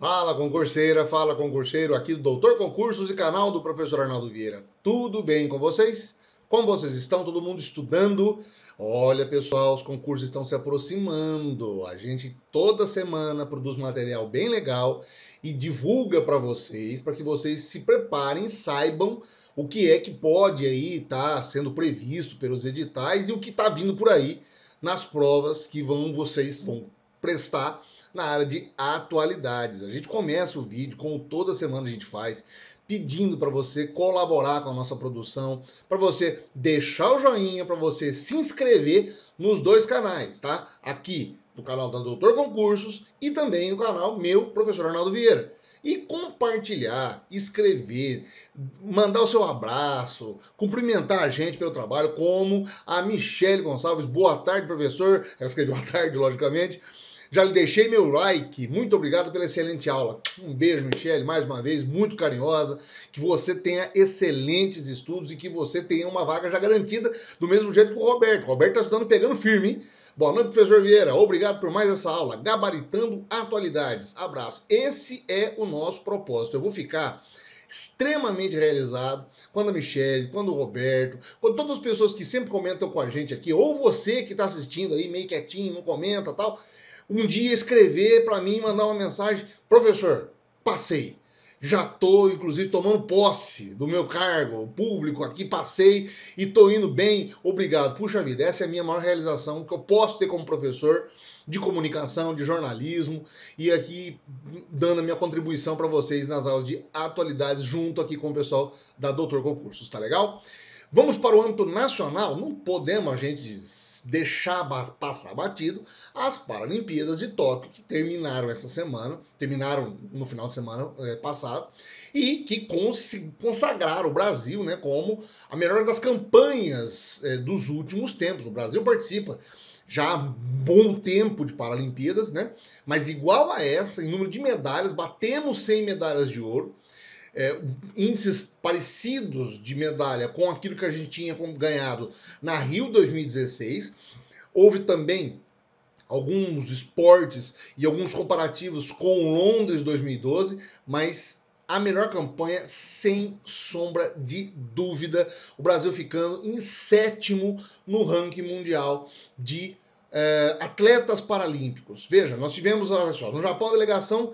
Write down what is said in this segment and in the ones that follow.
Fala concurseiro, aqui do Doutor Concursos e canal do professor Arnaldo Vieira. Tudo bem com vocês? Como vocês estão? Todo mundo estudando? Olha, pessoal, os concursos estão se aproximando. A gente toda semana produz material bem legal e divulga para que vocês se preparem, saibam o que é que pode aí estar sendo previsto pelos editais e o que está vindo por aí nas provas que vocês vão prestar na área de atualidades. A gente começa o vídeo, como toda semana a gente faz, pedindo para você colaborar com a nossa produção, para você deixar o joinha, para você se inscrever nos dois canais, tá? Aqui no canal da Doutor Concursos e também no canal meu, professor Arnaldo Vieira. E compartilhar, escrever, mandar o seu abraço, cumprimentar a gente pelo trabalho, como a Michele Gonçalves. Boa tarde, professor. Ela escreveu boa tarde, logicamente. Já lhe deixei meu like. Muito obrigado pela excelente aula. Um beijo, Michele, mais uma vez, muito carinhosa. Que você tenha excelentes estudos e que você tenha uma vaga já garantida, do mesmo jeito que o Roberto. O Roberto está estudando pegando firme, hein? Boa noite, professor Vieira. Obrigado por mais essa aula. Gabaritando atualidades. Abraço. Esse é o nosso propósito. Eu vou ficar extremamente realizado quando a Michele, quando o Roberto, quando todas as pessoas que sempre comentam com a gente aqui, ou você que está assistindo aí meio quietinho, não comenta tal, um dia escrever para mim, mandar uma mensagem: professor, passei. Já estou, inclusive, tomando posse do meu cargo público aqui, passei e estou indo bem, obrigado. Puxa vida, essa é a minha maior realização que eu posso ter como professor de comunicação, de jornalismo, e aqui dando a minha contribuição para vocês nas aulas de atualidades, junto aqui com o pessoal da Doutor Concursos, tá legal? Vamos para o âmbito nacional, não podemos a gente deixar passar batido as Paralimpíadas de Tóquio, que terminaram essa semana, terminaram no final de semana passado, e que consagraram o Brasil, né, como a melhor das campanhas dos últimos tempos. O Brasil participa já há bom tempo de Paralimpíadas, né, mas igual a essa, em número de medalhas, batemos 100 medalhas de ouro, índices parecidos de medalha com aquilo que a gente tinha ganhado na Rio 2016. Houve também alguns esportes e alguns comparativos com Londres 2012, mas a melhor campanha, sem sombra de dúvida, o Brasil ficando em sétimo no ranking mundial de atletas paralímpicos. Veja, nós tivemos, olha só, no Japão a delegação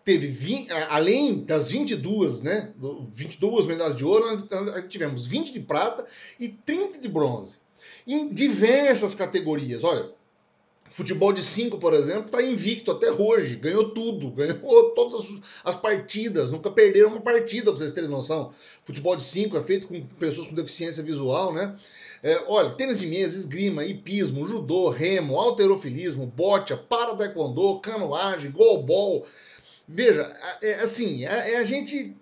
teve 20, além das 22, né, 22 medalhas de ouro, nós tivemos 20 de prata e 30 de bronze. Em diversas categorias. Olha, futebol de 5, por exemplo, está invicto até hoje, ganhou tudo, ganhou todas as partidas, nunca perderam uma partida, para vocês terem noção. Futebol de 5 é feito com pessoas com deficiência visual, né? Olha, tênis de mesa, esgrima, hipismo, judô, remo, halterofilismo, bote, para taekwondo, canoagem, goalball. Veja, assim, a gente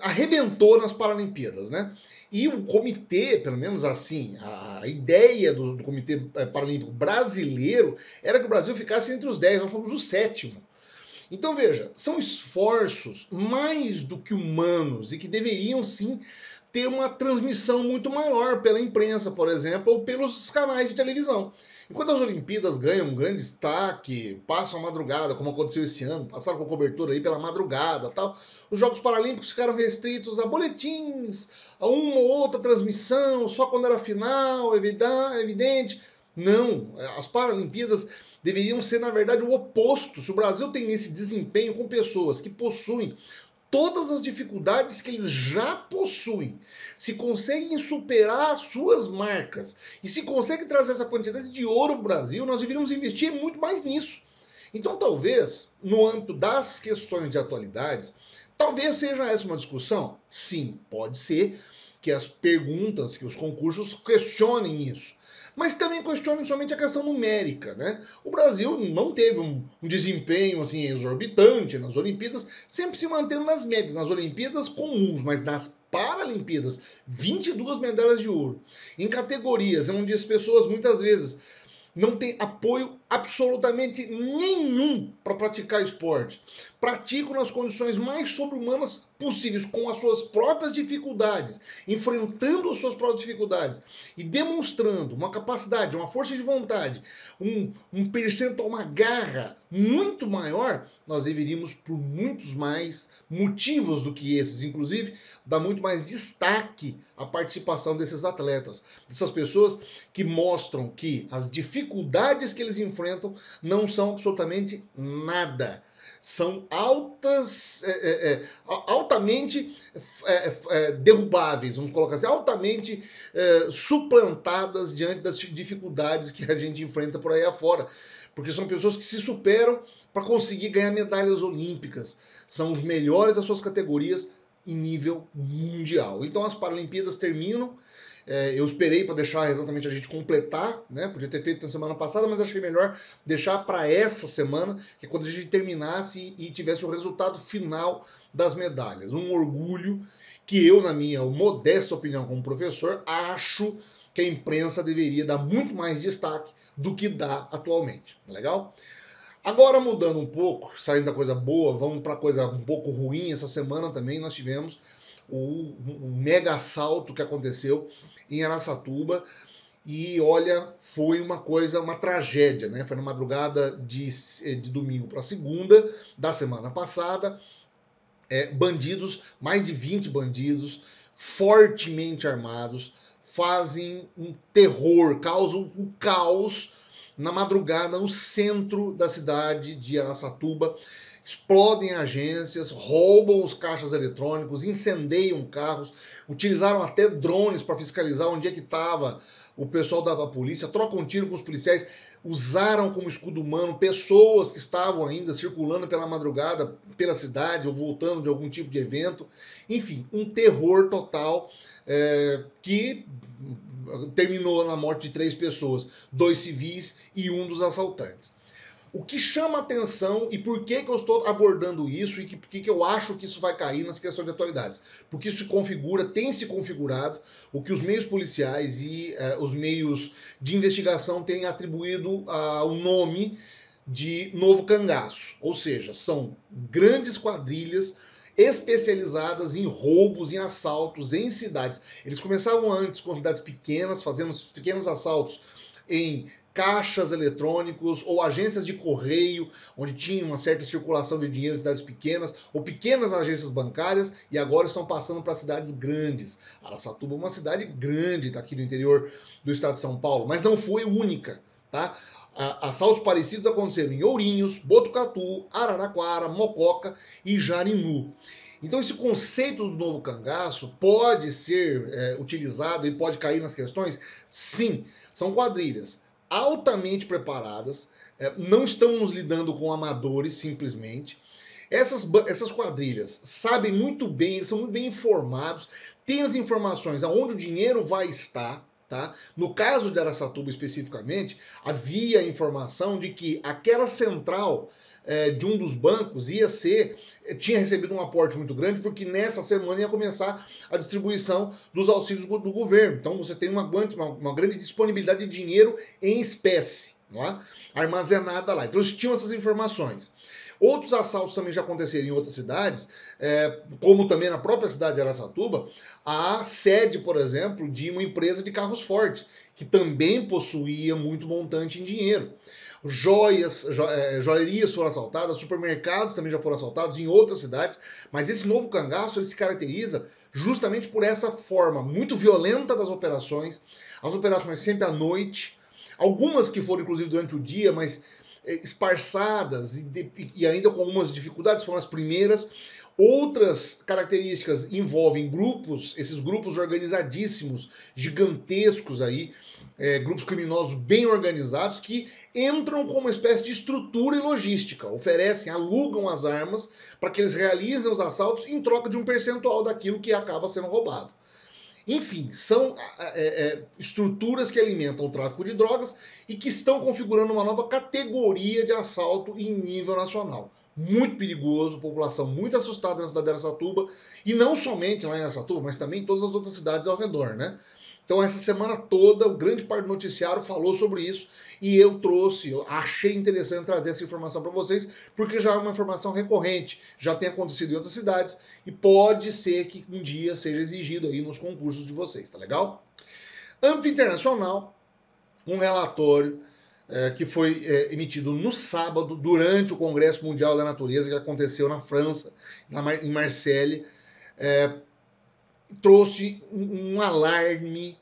arrebentou nas Paralimpíadas, né? E o comitê, pelo menos assim, a ideia do Comitê Paralímpico Brasileiro era que o Brasil ficasse entre os 10, nós fomos o sétimo. Então veja, são esforços mais do que humanos e que deveriam sim ter uma transmissão muito maior pela imprensa, por exemplo, ou pelos canais de televisão. Enquanto as Olimpíadas ganham um grande destaque, passam a madrugada, como aconteceu esse ano, passaram com cobertura aí pela madrugada tal, os Jogos Paralímpicos ficaram restritos a boletins, a uma ou outra transmissão, só quando era final, evidente. Não, as Paralimpíadas deveriam ser, na verdade, o oposto. Se o Brasil tem esse desempenho com pessoas que possuem todas as dificuldades que eles já possuem, se conseguem superar as suas marcas e se conseguem trazer essa quantidade de ouro para o Brasil, nós deveríamos investir muito mais nisso. Então, talvez, no âmbito das questões de atualidades, talvez seja essa uma discussão? Sim, pode ser que as perguntas, que os concursos questionem isso. Mas também questionem somente a questão numérica, né? O Brasil não teve um desempenho assim exorbitante nas Olimpíadas, sempre se mantendo nas médias, nas Olimpíadas comuns, mas nas Paralimpíadas, 22 medalhas de ouro. Em categorias onde as pessoas muitas vezes não têm apoio absolutamente nenhum para praticar esporte. Praticam nas condições mais sobre-humanas possíveis, com as suas próprias dificuldades, enfrentando as suas próprias dificuldades e demonstrando uma capacidade, uma força de vontade, um percentual, uma garra muito maior. Nós deveríamos, por muitos mais motivos do que esses, inclusive, dar muito mais destaque à participação desses atletas, dessas pessoas que mostram que as dificuldades que eles enfrentam não são absolutamente nada. São altamente derrubáveis, vamos colocar assim, altamente suplantadas diante das dificuldades que a gente enfrenta por aí afora. Porque são pessoas que se superam para conseguir ganhar medalhas olímpicas. São os melhores das suas categorias em nível mundial. Então as Paralimpíadas terminam. Eu esperei para deixar exatamente a gente completar, né? Podia ter feito na semana passada, mas achei melhor deixar para essa semana, que é quando a gente terminasse e tivesse o resultado final das medalhas. Um orgulho que eu, na minha modesta opinião como professor, acho que a imprensa deveria dar muito mais destaque do que dá atualmente. Legal? Agora, mudando um pouco, saindo da coisa boa, vamos para coisa um pouco ruim. Essa semana também nós tivemos o mega assalto que aconteceu em Araçatuba. E olha, foi uma coisa, uma tragédia, né? Foi na madrugada de domingo para segunda da semana passada. Bandidos, mais de 20 bandidos, fortemente armados, fazem um terror, causam um caos na madrugada no centro da cidade de Araçatuba. Explodem agências, roubam os caixas eletrônicos, incendeiam carros, utilizaram até drones para fiscalizar onde é que estava o pessoal da polícia, trocam tiro com os policiais, usaram como escudo humano pessoas que estavam ainda circulando pela madrugada pela cidade ou voltando de algum tipo de evento. Enfim, um terror total que terminou na morte de 3 pessoas, 2 civis e um dos assaltantes. O que chama atenção e por que eu estou abordando isso e por que eu acho que isso vai cair nas questões de atualidades? Porque isso tem se configurado o que os meios policiais e os meios de investigação têm atribuído ao nome de novo cangaço. Ou seja, são grandes quadrilhas especializadas em roubos, em assaltos em cidades. Eles começavam antes com cidades pequenas, fazendo pequenos assaltos em caixas eletrônicos ou agências de correio, onde tinha uma certa circulação de dinheiro em cidades pequenas, ou pequenas agências bancárias, e agora estão passando para cidades grandes. Araçatuba é uma cidade grande, está aqui no interior do estado de São Paulo, mas não foi única, tá? Assaltos parecidos aconteceram em Ourinhos, Botucatu, Araraquara, Mococa e Jarinu. Então esse conceito do novo cangaço pode ser utilizado e pode cair nas questões? Sim, são quadrilhas altamente preparadas, não estamos lidando com amadores simplesmente. Essas quadrilhas sabem muito bem, eles são muito bem informados, têm as informações aonde o dinheiro vai estar. Tá? No caso de Araçatuba especificamente, havia a informação de que aquela central de um dos bancos tinha recebido um aporte muito grande, porque nessa semana ia começar a distribuição dos auxílios do governo. Então você tem uma grande disponibilidade de dinheiro em espécie, não é? Armazenada lá. Então eles tinham essas informações. Outros assaltos também já aconteceram em outras cidades, como também na própria cidade de Araçatuba, a sede, por exemplo, de uma empresa de carros fortes, que também possuía muito montante em dinheiro. Joalherias foram assaltadas, supermercados também já foram assaltados em outras cidades, mas esse novo cangaço ele se caracteriza justamente por essa forma muito violenta das operações, as operações sempre à noite, algumas que foram inclusive durante o dia, mas esparçadas e ainda com algumas dificuldades, foram as primeiras. Outras características envolvem grupos, esses grupos organizadíssimos, gigantescos aí, grupos criminosos bem organizados que entram com uma espécie de estrutura e logística, oferecem, alugam as armas para que eles realizem os assaltos em troca de um percentual daquilo que acaba sendo roubado. Enfim, são estruturas que alimentam o tráfico de drogas e que estão configurando uma nova categoria de assalto em nível nacional. Muito perigoso, população muito assustada na cidade de Araçatuba, e não somente lá em Araçatuba, mas também em todas as outras cidades ao redor, né? Então essa semana toda, o grande parte do noticiário falou sobre isso e eu achei interessante trazer essa informação para vocês, porque já é uma informação recorrente, já tem acontecido em outras cidades e pode ser que um dia seja exigido aí nos concursos de vocês, tá legal? Âmbito internacional, um relatório que foi emitido no sábado, durante o Congresso Mundial da Natureza, que aconteceu na França, em Marseille, trouxe um alarme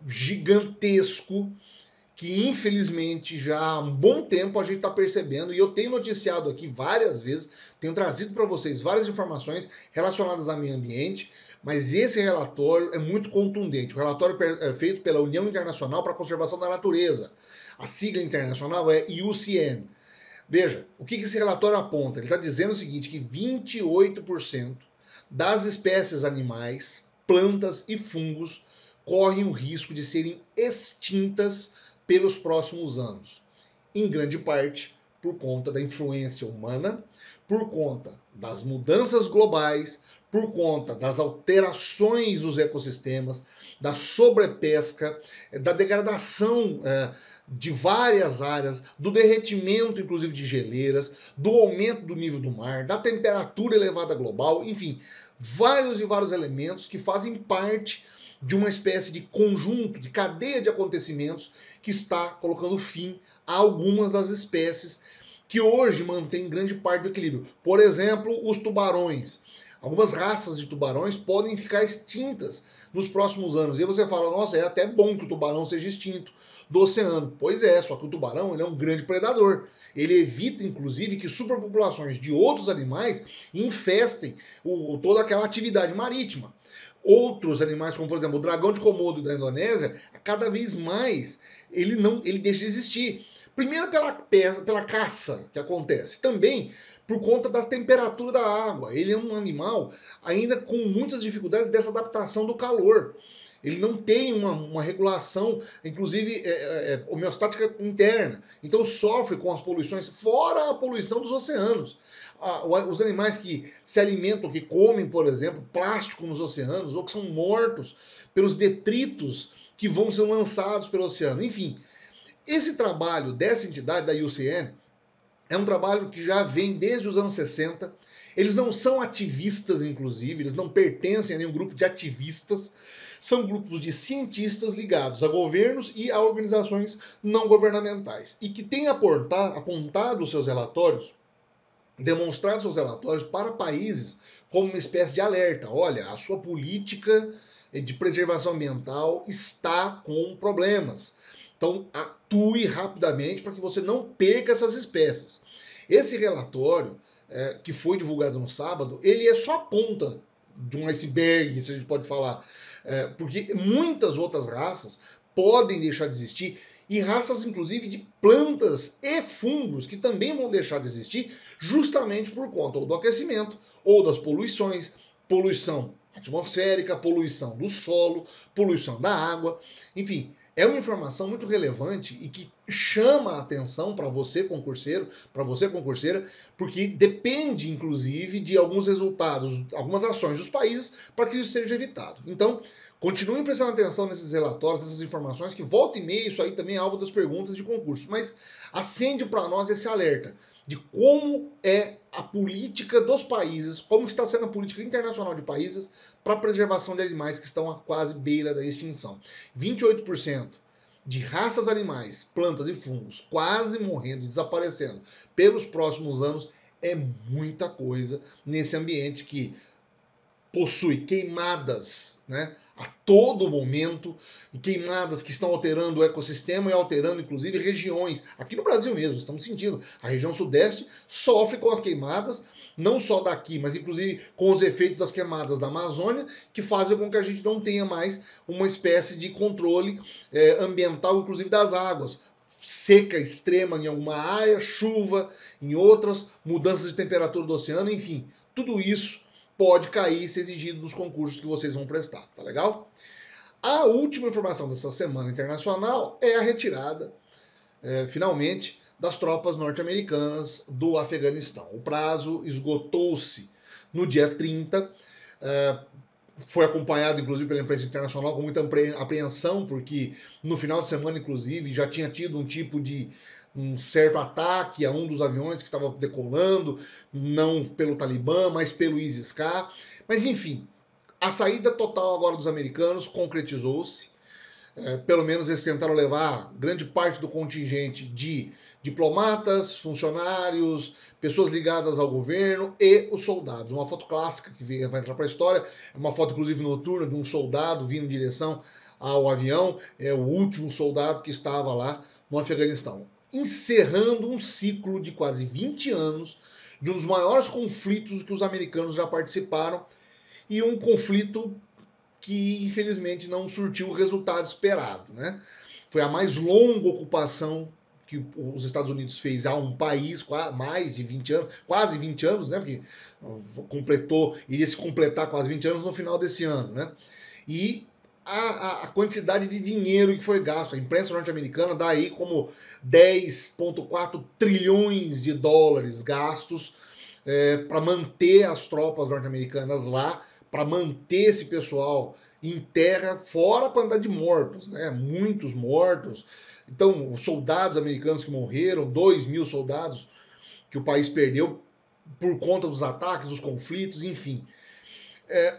gigantesco que infelizmente já há um bom tempo a gente está percebendo, e eu tenho noticiado aqui várias vezes, tenho trazido para vocês várias informações relacionadas ao meio ambiente, mas esse relatório é muito contundente. O relatório é feito pela União Internacional para a Conservação da Natureza. A sigla internacional é IUCN. Veja, o que esse relatório aponta? Ele está dizendo o seguinte, que 28% das espécies animais, plantas e fungos correm o risco de serem extintas pelos próximos anos. Em grande parte por conta da influência humana, por conta das mudanças globais, por conta das alterações dos ecossistemas, da sobrepesca, da degradação de várias áreas, do derretimento, inclusive, de geleiras, do aumento do nível do mar, da temperatura elevada global, enfim, vários e vários elementos que fazem parte de uma espécie de conjunto, de cadeia de acontecimentos que está colocando fim a algumas das espécies que hoje mantêm grande parte do equilíbrio. Por exemplo, os tubarões. Algumas raças de tubarões podem ficar extintas nos próximos anos. E aí você fala, nossa, é até bom que o tubarão seja extinto do oceano. Pois é, só que o tubarão ele é um grande predador. Ele evita, inclusive, que superpopulações de outros animais infestem toda aquela atividade marítima. Outros animais, como por exemplo o dragão de Komodo da Indonésia, cada vez mais ele deixa de existir. Primeiro pela caça que acontece, também por conta da temperatura da água. Ele é um animal ainda com muitas dificuldades dessa adaptação do calor. Ele não tem uma regulação, inclusive homeostática interna. Então sofre com as poluições, fora a poluição dos oceanos. Os animais que se alimentam, que comem, por exemplo, plástico nos oceanos, ou que são mortos pelos detritos que vão ser lançados pelo oceano. Enfim, esse trabalho dessa entidade, da IUCN, é um trabalho que já vem desde os anos 60. Eles não são ativistas, inclusive, eles não pertencem a nenhum grupo de ativistas. São grupos de cientistas ligados a governos e a organizações não governamentais. E que têm apontado os seus relatórios, demonstrado seus relatórios para países como uma espécie de alerta. Olha, a sua política de preservação ambiental está com problemas. Então, atue rapidamente para que você não perca essas espécies. Esse relatório, que foi divulgado no sábado, ele é só a ponta de um iceberg, se a gente pode falar. Porque muitas outras raças podem deixar de existir, e raças, inclusive, de plantas e fungos que também vão deixar de existir justamente por conta ou do aquecimento ou das poluições, poluição atmosférica, poluição do solo, poluição da água, enfim. É uma informação muito relevante e que chama a atenção para você, concurseiro, para você, concurseira, porque depende, inclusive, de alguns resultados, algumas ações dos países para que isso seja evitado. Então, continuem prestando atenção nesses relatórios, nessas informações, que volta e meia isso aí também é alvo das perguntas de concurso. Mas acende para nós esse alerta de como é a política dos países, como está sendo a política internacional de países para a preservação de animais que estão a quase beira da extinção. 28% de raças animais, plantas e fungos quase morrendo e desaparecendo pelos próximos anos é muita coisa nesse ambiente que possui queimadas, né, a todo momento, e queimadas que estão alterando o ecossistema e alterando inclusive regiões. Aqui no Brasil mesmo, estamos sentindo, a região sudeste sofre com as queimadas, não só daqui, mas inclusive com os efeitos das queimadas da Amazônia, que fazem com que a gente não tenha mais uma espécie de controle ambiental, inclusive das águas. Seca extrema em alguma área, chuva em outras, mudanças de temperatura do oceano, enfim, tudo isso pode cair e ser exigido dos concursos que vocês vão prestar, tá legal? A última informação dessa semana internacional é a retirada, finalmente, das tropas norte-americanas do Afeganistão. O prazo esgotou-se no dia 30, foi acompanhado, inclusive, pela imprensa internacional com muita apreensão, porque no final de semana, inclusive, já tinha tido um certo ataque a um dos aviões que estava decolando, não pelo Talibã, mas pelo ISIS-K. Mas, enfim, a saída total agora dos americanos concretizou-se. Pelo menos eles tentaram levar grande parte do contingente de diplomatas, funcionários, pessoas ligadas ao governo e os soldados. Uma foto clássica que vai entrar para a história, é uma foto inclusive noturna de um soldado vindo em direção ao avião, é o último soldado que estava lá no Afeganistão. Encerrando um ciclo de quase 20 anos de um dos maiores conflitos que os americanos já participaram, e um conflito que infelizmente não surtiu o resultado esperado, né? Foi a mais longa ocupação que os Estados Unidos fez a um país, mais de 20 anos, quase 20 anos, né? Porque iria se completar quase 20 anos no final desse ano, né? E a quantidade de dinheiro que foi gasto, a imprensa norte-americana dá aí como 10,4 trilhões de dólares gastos para manter as tropas norte-americanas lá, para manter esse pessoal em terra, fora a quantidade de mortos, né? Muitos mortos. Então, os soldados americanos que morreram, 2.000 soldados que o país perdeu por conta dos ataques, dos conflitos, enfim.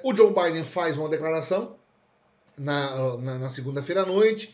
O Joe Biden faz uma declaração na segunda-feira à noite,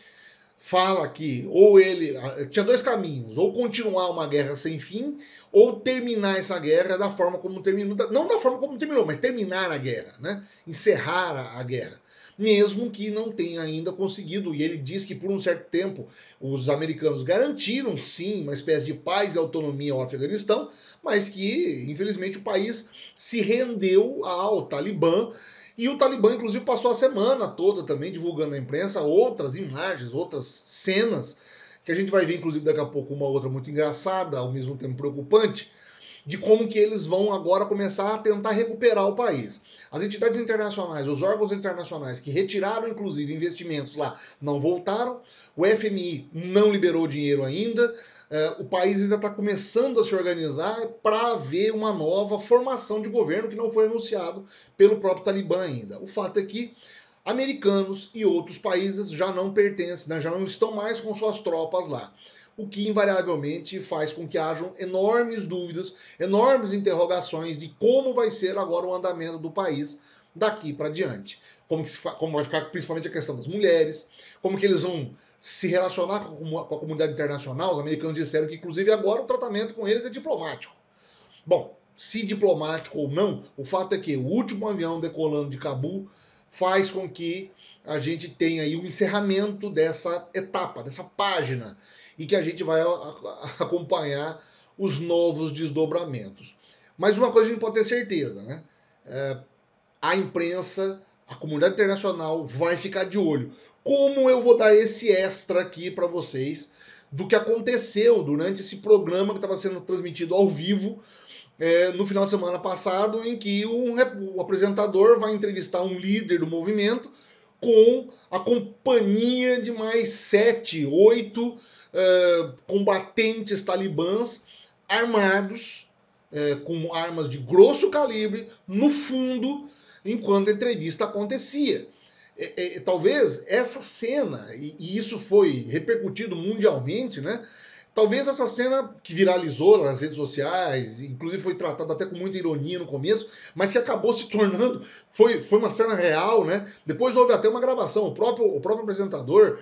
fala que ou ele tinha dois caminhos, ou continuar uma guerra sem fim, ou terminar essa guerra da forma como terminou, não da forma como terminou, mas terminar a guerra, né? Encerrar a guerra. Mesmo que não tenha ainda conseguido, e ele diz que por um certo tempo os americanos garantiram sim uma espécie de paz e autonomia ao Afeganistão, mas que infelizmente o país se rendeu ao Talibã. E o Talibã, inclusive, passou a semana toda também divulgando na imprensa outras imagens, outras cenas, que a gente vai ver, inclusive, daqui a pouco uma outra muito engraçada, ao mesmo tempo preocupante, de como que eles vão agora começar a tentar recuperar o país. As entidades internacionais, os órgãos internacionais que retiraram, inclusive, investimentos lá, não voltaram. O FMI não liberou dinheiro ainda. O país ainda está começando a se organizar para haver uma nova formação de governo que não foi anunciado pelo próprio Talibã ainda. O fato é que americanos e outros países já não pertencem, né, já não estão mais com suas tropas lá. O que invariavelmente faz com que hajam enormes dúvidas, enormes interrogações de como vai ser agora o andamento do país daqui para diante. Como vai ficar principalmente a questão das mulheres, como que eles vão se relacionar com a comunidade internacional. Os americanos disseram que, inclusive, agora o tratamento com eles é diplomático. Bom, se diplomático ou não, o fato é que o último avião decolando de Cabul faz com que a gente tenha aí o encerramento dessa etapa, dessa página, e que a gente vai acompanhar os novos desdobramentos. Mas uma coisa a gente pode ter certeza, né? A imprensa, a comunidade internacional vai ficar de olho. Como eu vou dar esse extra aqui para vocês do que aconteceu durante esse programa que estava sendo transmitido ao vivo no final de semana passado, em que o apresentador vai entrevistar um líder do movimento com a companhia de mais 7, 8 combatentes talibãs armados, com armas de grosso calibre, no fundo, enquanto a entrevista acontecia. Talvez essa cena, e isso foi repercutido mundialmente, né? Talvez essa cena que viralizou nas redes sociais, inclusive foi tratada até com muita ironia no começo, mas que acabou se tornando, foi uma cena real, né? Depois houve até uma gravação, o próprio apresentador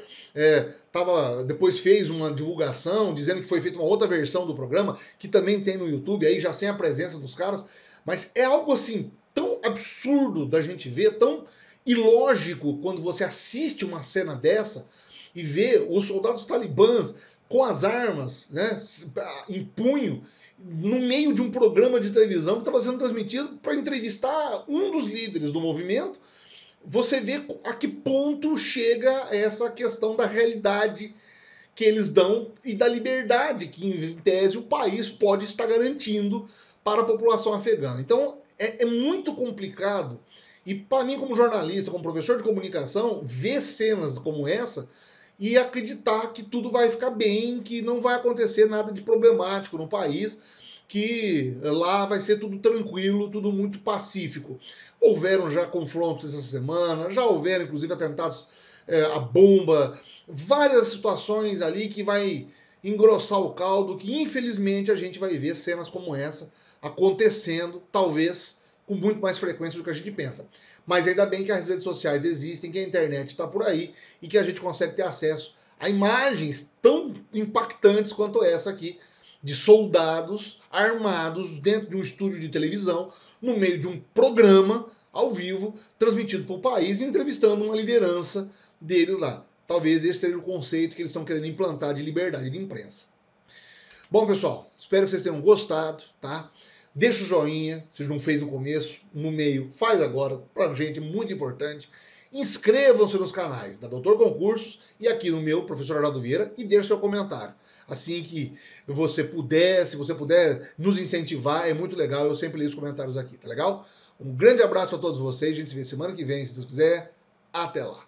depois fez uma divulgação dizendo que foi feita uma outra versão do programa, que também tem no YouTube, aí já sem a presença dos caras, mas é algo assim, tão absurdo da gente ver, tão ilógico quando você assiste uma cena dessa e vê os soldados talibãs com as armas, né, em punho, no meio de um programa de televisão que estava sendo transmitido para entrevistar um dos líderes do movimento. Você vê a que ponto chega essa questão da realidade que eles dão e da liberdade que, em tese, o país pode estar garantindo para a população afegã. Então, é muito complicado. E para mim, como jornalista, como professor de comunicação, ver cenas como essa e acreditar que tudo vai ficar bem, que não vai acontecer nada de problemático no país, que lá vai ser tudo tranquilo, tudo muito pacífico. Houveram já confrontos essa semana, já houveram inclusive atentados à bomba, várias situações ali que vai engrossar o caldo, que infelizmente a gente vai ver cenas como essa acontecendo, talvez com muito mais frequência do que a gente pensa. Mas ainda bem que as redes sociais existem, que a internet está por aí e que a gente consegue ter acesso a imagens tão impactantes quanto essa aqui, de soldados armados dentro de um estúdio de televisão, no meio de um programa ao vivo, transmitido para o país, entrevistando uma liderança deles lá. Talvez esse seja o conceito que eles estão querendo implantar de liberdade de imprensa. Bom, pessoal, espero que vocês tenham gostado, tá? Deixa o joinha, se não fez no começo, no meio, faz agora, pra gente é muito importante. Inscrevam-se nos canais da Doutor Concursos e aqui no meu, Professor Arnaldo Vieira, e deixe seu comentário. Assim que você puder, se você puder nos incentivar, é muito legal, eu sempre leio os comentários aqui, tá legal? Um grande abraço a todos vocês, a gente se vê semana que vem, se Deus quiser. Até lá!